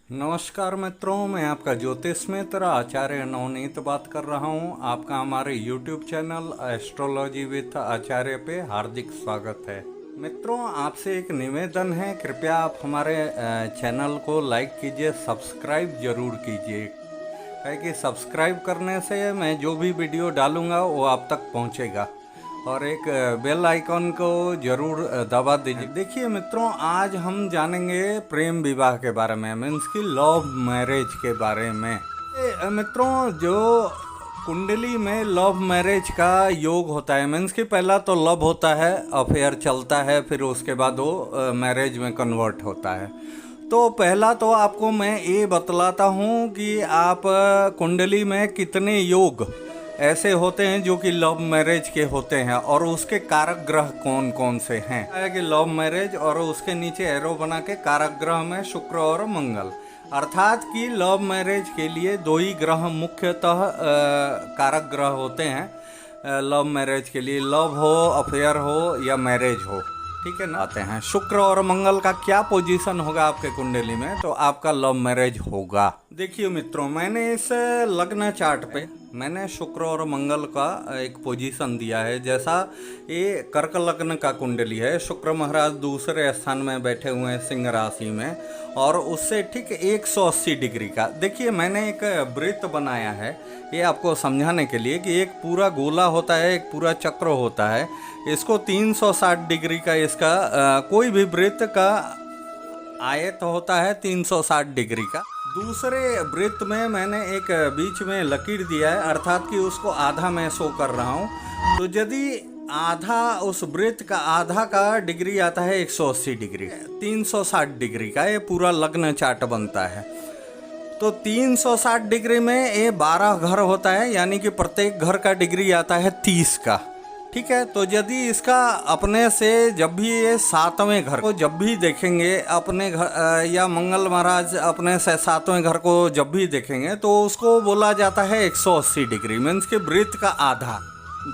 नमस्कार मित्रों, मैं आपका ज्योतिष मित्र आचार्य नवनीत बात कर रहा हूं। आपका हमारे YouTube चैनल एस्ट्रोलॉजी विद आचार्य पे हार्दिक स्वागत है। मित्रों, आपसे एक निवेदन है, कृपया आप हमारे चैनल को लाइक कीजिए, सब्सक्राइब जरूर कीजिए। है कि सब्सक्राइब करने से मैं जो भी वीडियो डालूंगा वो आप तक पहुंचेगा और एक बेल आइकॉन को जरूर दबा दीजिए। देखिए मित्रों, आज हम जानेंगे प्रेम विवाह के बारे में, मीन्स की लव मैरिज के बारे में। मित्रों, जो कुंडली में लव मैरिज का योग होता है, मीन्स कि पहला तो लव होता है, अफेयर चलता है, फिर उसके बाद वो मैरिज में कन्वर्ट होता है। तो पहला तो आपको मैं ये बतलाता हूँ कि आप कुंडली में कितने योग ऐसे होते हैं जो कि लव मैरिज के होते हैं और उसके कारक ग्रह कौन कौन से हैं। है कि लव मैरिज और उसके नीचे एरो बना के कारक ग्रह में शुक्र और मंगल, अर्थात कि लव मैरिज के लिए दो ही ग्रह मुख्यतः कारक ग्रह होते हैं लव मैरिज के लिए, लव हो, अफेयर हो या मैरिज हो। ठीक है ना। आते हैं शुक्र और मंगल का क्या पोजीशन होगा आपके कुंडली में, तो आपका लव मैरिज होगा। देखिए मित्रों, मैंने इस लग्न चार्ट पे मैंने शुक्र और मंगल का एक पोजीशन दिया है। जैसा ये कर्क लग्न का कुंडली है, शुक्र महाराज दूसरे स्थान में बैठे हुए हैं सिंह राशि में और उससे ठीक 180 डिग्री का। देखिए मैंने एक वृत्त बनाया है ये आपको समझाने के लिए कि एक पूरा गोला होता है, एक पूरा चक्र होता है। इसको 360 डिग्री का इसका कोई भी वृत्त का आयत होता है 360 डिग्री का। दूसरे वृत्त में मैंने एक बीच में लकीर दिया है, अर्थात कि उसको आधा मैं शो कर रहा हूँ। तो यदि आधा उस वृत्त का आधा का डिग्री आता है 180 डिग्री, 360 डिग्री का ये पूरा लग्न चार्ट बनता है। तो 360 डिग्री में ये 12 घर होता है, यानी कि प्रत्येक घर का डिग्री आता है 30 का। ठीक है। तो यदि इसका अपने से जब भी ये 7वें घर को जब भी देखेंगे अपने घर या मंगल महाराज अपने से 7वें घर को जब भी देखेंगे तो उसको बोला जाता है 180 डिग्री, मीन्स के वृत्त का आधा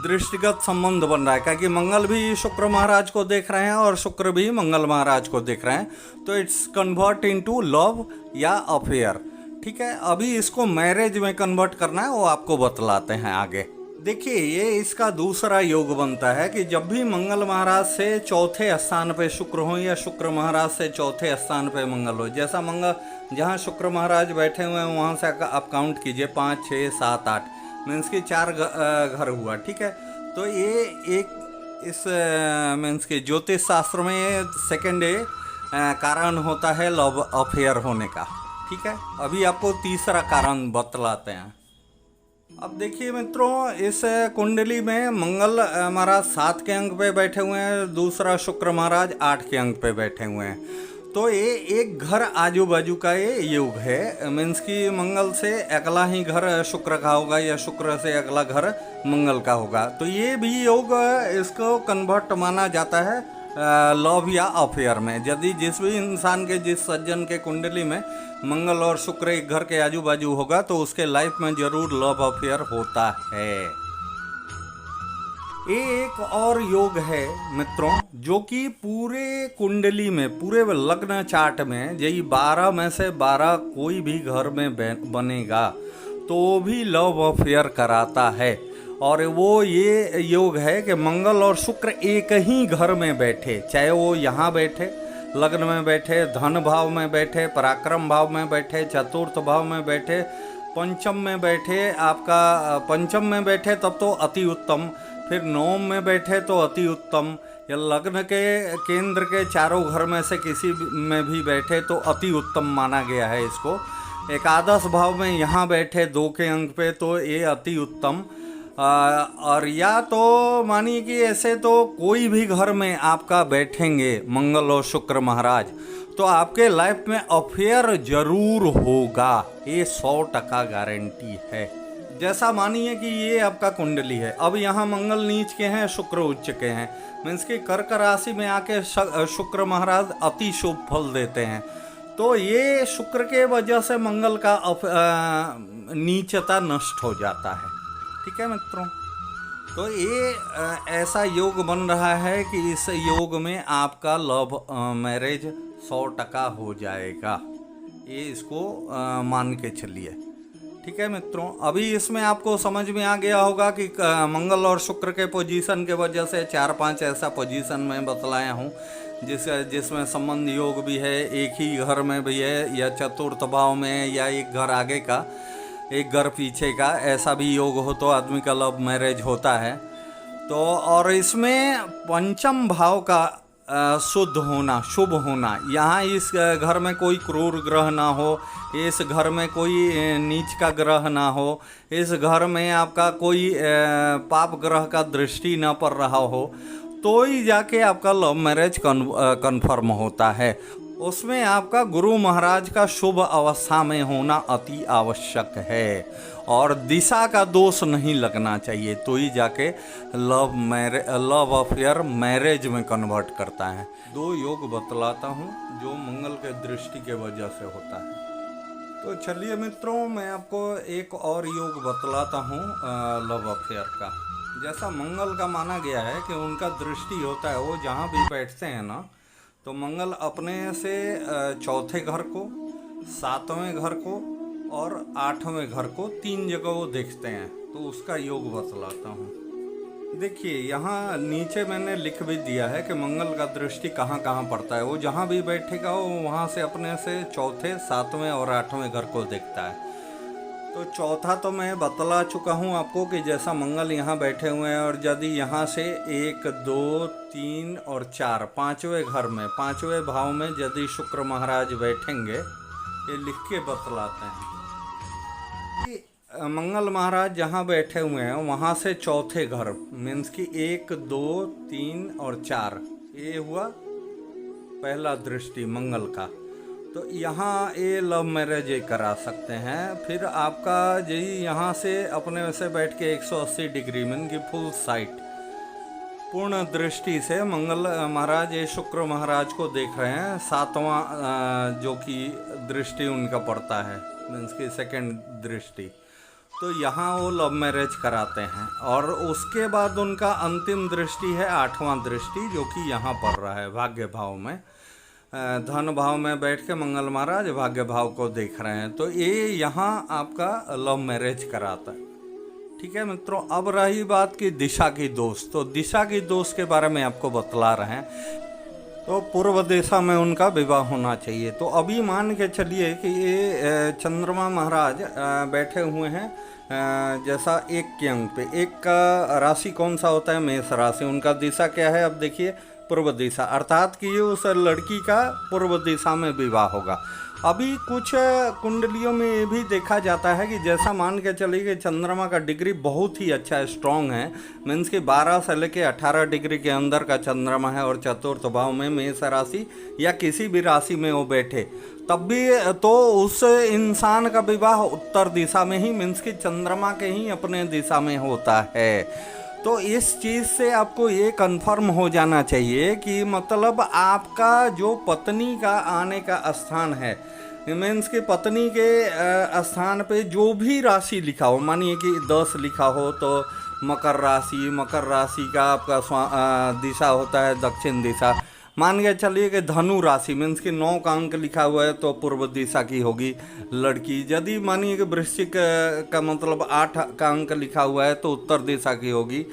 दृष्टिगत संबंध बन रहा है, क्योंकि मंगल भी शुक्र महाराज को देख रहे हैं और शुक्र भी मंगल महाराज को देख रहे हैं। तो इट्स कन्वर्ट इनटू लव या अफेयर। ठीक है। अभी इसको मैरिज में कन्वर्ट करना है, वो आपको बतलाते हैं आगे। देखिए, ये इसका दूसरा योग बनता है कि जब भी मंगल महाराज से चौथे स्थान पे शुक्र हो या शुक्र महाराज से चौथे स्थान पे मंगल हो, जैसा मंगल जहाँ शुक्र महाराज बैठे हुए हैं वहाँ से आप काउंट कीजिए 5, 6, 7, 8, मीन्स की 4 घर हुआ। ठीक है। तो ये एक इस मीन्स के ज्योतिष शास्त्र में सेकेंड कारण होता है लव अफेयर होने का। ठीक है। अभी आपको तीसरा कारण बतलाते हैं। अब देखिए मित्रों, इस कुंडली में मंगल महाराज 7 के अंक पे बैठे हुए हैं, दूसरा शुक्र महाराज 8 के अंक पे बैठे हुए हैं। तो ये एक घर आजू बाजू का ये योग है, मीन्स कि मंगल से अगला ही घर शुक्र का होगा या शुक्र से अगला घर मंगल का होगा। तो ये भी योग इसको कन्वर्ट माना जाता है लव या अफेयर में। यदि जिस भी इंसान के, जिस सज्जन के कुंडली में मंगल और शुक्र एक घर के आजू बाजू होगा तो उसके लाइफ में जरूर लव अफेयर होता है। एक और योग है मित्रों, जो कि पूरे कुंडली में, पूरे लग्न चार्ट में यही 12 में से 12 कोई भी घर में बनेगा तो भी लव अफेयर कराता है। और वो ये योग है कि मंगल और शुक्र एक ही घर में बैठे, चाहे वो यहाँ बैठे लग्न में बैठे, धन भाव में बैठे, पराक्रम भाव में बैठे, चतुर्थ भाव में बैठे, पंचम में बैठे, आपका पंचम में बैठे तब तो अति उत्तम, फिर नवम में बैठे तो अति उत्तम, या लग्न के केंद्र के चारों घर में से किसी में भी बैठे तो अति उत्तम माना गया है इसको। एकादश भाव में यहाँ बैठे 2 के अंक पे तो ये अति उत्तम। और या तो मानिए कि ऐसे तो कोई भी घर में आपका बैठेंगे मंगल और शुक्र महाराज तो आपके लाइफ में अफेयर जरूर होगा, ये 100% गारंटी है। जैसा मानिए कि ये आपका कुंडली है, अब यहाँ मंगल नीच के हैं, शुक्र उच्च के हैं, मीन्स कि कर्क राशि में आके शुक्र महाराज अति शुभ फल देते हैं। तो ये शुक्र के वजह से मंगल का नीचता नष्ट हो जाता है। ठीक है मित्रों। तो ये ऐसा योग बन रहा है कि इस योग में आपका लव मैरिज 100% हो जाएगा। ये इसको मान के चलिए। ठीक है मित्रों, अभी इसमें आपको समझ में आ गया होगा कि मंगल और शुक्र के पोजीशन के वजह से 4-5 ऐसा पोजीशन मैं बतलाया हूँ जिसमें संबंध योग भी है, एक ही घर में भी है, या चतुर्थ भाव में, या एक घर आगे का एक घर पीछे का, ऐसा भी योग हो तो आदमी का लव मैरिज होता है। तो और इसमें पंचम भाव का शुद्ध होना, शुभ होना, यहाँ इस घर में कोई क्रूर ग्रह ना हो, इस घर में कोई नीच का ग्रह ना हो, इस घर में आपका कोई पाप ग्रह का दृष्टि ना पड़ रहा हो, तो ही जाके आपका लव मैरिज कन्फर्म होता है। उसमें आपका गुरु महाराज का शुभ अवस्था में होना अति आवश्यक है, और दिशा का दोष नहीं लगना चाहिए, तो ही जाके लव अफेयर मैरिज में कन्वर्ट करता है। 2 योग बतलाता हूँ जो मंगल के दृष्टि के वजह से होता है। तो चलिए मित्रों, मैं आपको एक और योग बतलाता हूँ लव अफेयर का। जैसा मंगल का माना गया है कि उनका दृष्टि होता है, वो जहाँ भी बैठते हैं ना, तो मंगल अपने से चौथे घर को, 7वें घर को और 8वें घर को 3 जगह वो देखते हैं। तो उसका योग बतलाता हूँ। देखिए यहाँ नीचे मैंने लिख भी दिया है कि मंगल का दृष्टि कहाँ कहाँ पड़ता है। वो जहाँ भी बैठेगा वो वहाँ से अपने से चौथे, 7वें और 8वें घर को देखता है। तो चौथा तो मैं बतला चुका हूँ आपको कि जैसा मंगल यहाँ बैठे हुए हैं, और यदि यहाँ से 1, 2, 3 और 4 5वें घर में, 5वें भाव में यदि शुक्र महाराज बैठेंगे, ये लिख के बतलाते हैं कि मंगल महाराज जहाँ बैठे हुए हैं वहाँ से चौथे घर मीन्स कि 1, 2, 3 और 4, ये हुआ पहला दृष्टि मंगल का। तो यहाँ ये लव मैरिज करा सकते हैं। फिर आपका यही यहाँ से अपने से बैठ के 180 डिग्री मीन की फुल साइट पूर्ण दृष्टि से मंगल महाराज ये शुक्र महाराज को देख रहे हैं, 7वां जो कि दृष्टि उनका पड़ता है मीन्स की सेकंड दृष्टि। तो यहाँ वो लव मैरिज कराते हैं, और उसके बाद उनका अंतिम दृष्टि है 8वां दृष्टि, जो कि यहाँ पड़ रहा है भाग्य भाव में। धन भाव में बैठ के मंगल महाराज भाग्य भाव को देख रहे हैं। तो ये यहाँ आपका लव मैरिज कराता है। ठीक है मित्रों, अब रही बात की दिशा की दोष। तो दिशा की दोष के बारे में आपको बतला रहे हैं। तो पूर्व दिशा में उनका विवाह होना चाहिए। तो अभी मान के चलिए कि ये चंद्रमा महाराज बैठे हुए हैं जैसा 1 के अंक पे। 1 का राशि कौन सा होता है? मेष राशि। उनका दिशा क्या है? अब देखिए पूर्व दिशा, अर्थात कि उस लड़की का पूर्व दिशा में विवाह होगा। अभी कुछ कुंडलियों में ये भी देखा जाता है कि जैसा मान के चलिए कि चंद्रमा का डिग्री बहुत ही अच्छा स्ट्रॉन्ग है, मीन्स कि 12 से लेके 18 डिग्री के अंदर का चंद्रमा है, और चतुर्थ भाव में मेष राशि या किसी भी राशि में वो बैठे, तब भी तो उस इंसान का विवाह उत्तर दिशा में ही मीन्स कि चंद्रमा के ही अपने दिशा में होता है। तो इस चीज़ से आपको ये कंफर्म हो जाना चाहिए कि मतलब आपका जो पत्नी का आने का स्थान है, मीन्स कि पत्नी के स्थान पे जो भी राशि लिखा हो, मानिए कि 10 लिखा हो तो मकर राशि, मकर राशि का आपका दिशा होता है दक्षिण दिशा। मान के चलिए कि धनु राशि मीन्स कि 9 का अंक लिखा हुआ है तो पूर्व दिशा की होगी लड़की। यदि मानिए कि वृश्चिक का मतलब 8 का अंक लिखा हुआ है तो उत्तर दिशा की होगी।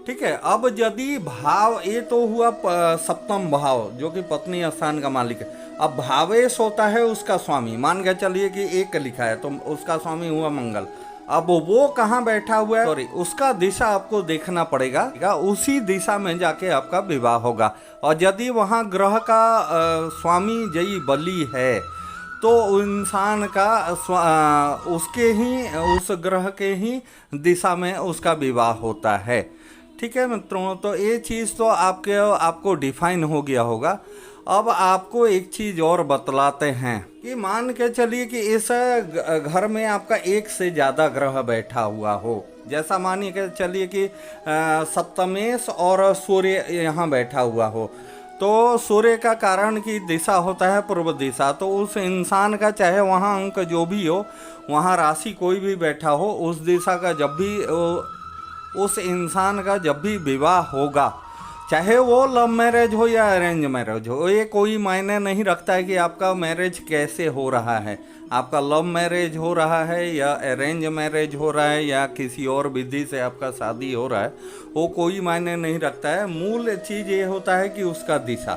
ठीक है। अब यदि भाव, ये तो हुआ 7वां भाव जो कि पत्नी स्थान का मालिक है। अब भावेश होता है उसका स्वामी, मान के चलिए कि 1 लिखा है तो उसका स्वामी हुआ मंगल। अब वो कहाँ बैठा हुआ है, सॉरी उसका दिशा आपको देखना पड़ेगा, उसी दिशा में जाके आपका विवाह होगा। और यदि वहाँ ग्रह का स्वामी जयी बली है तो इंसान का उसके ही, उस ग्रह के ही दिशा में उसका विवाह होता है। ठीक है मित्रों, तो ये चीज़ तो आपको डिफाइन हो गया होगा। अब आपको एक चीज़ और बतलाते हैं कि मान के चलिए कि इस घर में आपका 1 से ज़्यादा ग्रह बैठा हुआ हो। जैसा मानिए कि चलिए कि सप्तमेश और सूर्य यहाँ बैठा हुआ हो, तो सूर्य का कारण की दिशा होता है पूर्व दिशा। तो उस इंसान का चाहे वहाँ अंक जो भी हो, वहाँ राशि कोई भी बैठा हो, उस दिशा का जब भी उस इंसान का जब भी विवाह होगा चाहे वो लव मैरिज हो या अरेंज मैरिज हो, ये कोई मायने नहीं रखता है कि आपका मैरिज कैसे हो रहा है। आपका लव मैरिज हो रहा है या अरेंज मैरिज हो रहा है या किसी और विधि से आपका शादी हो रहा है, वो कोई मायने नहीं रखता है। मूल चीज़ ये होता है कि उसका दिशा,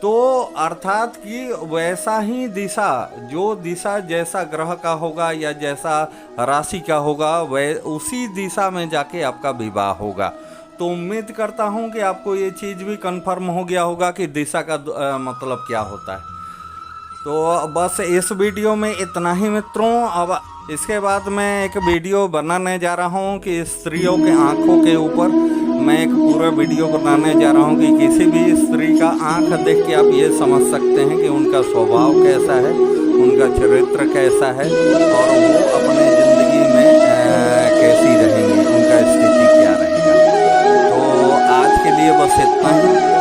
तो अर्थात कि वैसा ही दिशा, जो दिशा जैसा ग्रह का होगा या जैसा राशि का होगा, वह उसी दिशा में जाके आपका विवाह होगा। तो उम्मीद करता हूँ कि आपको ये चीज़ भी कंफर्म हो गया होगा कि दिशा का मतलब क्या होता है। तो बस इस वीडियो में इतना ही मित्रों। अब इसके बाद मैं एक वीडियो बनाने जा रहा हूँ कि स्त्रियों के आँखों के ऊपर मैं एक पूरा वीडियो बनाने जा रहा हूँ कि किसी भी स्त्री का आँख देख के आप ये समझ सकते हैं कि उनका स्वभाव कैसा है, उनका चरित्र कैसा है और वो अपने ज़िंदगी में कैसी रहेंगी, उनका स्थिति क्या रहेगा। तो आज के लिए बस इतना ही।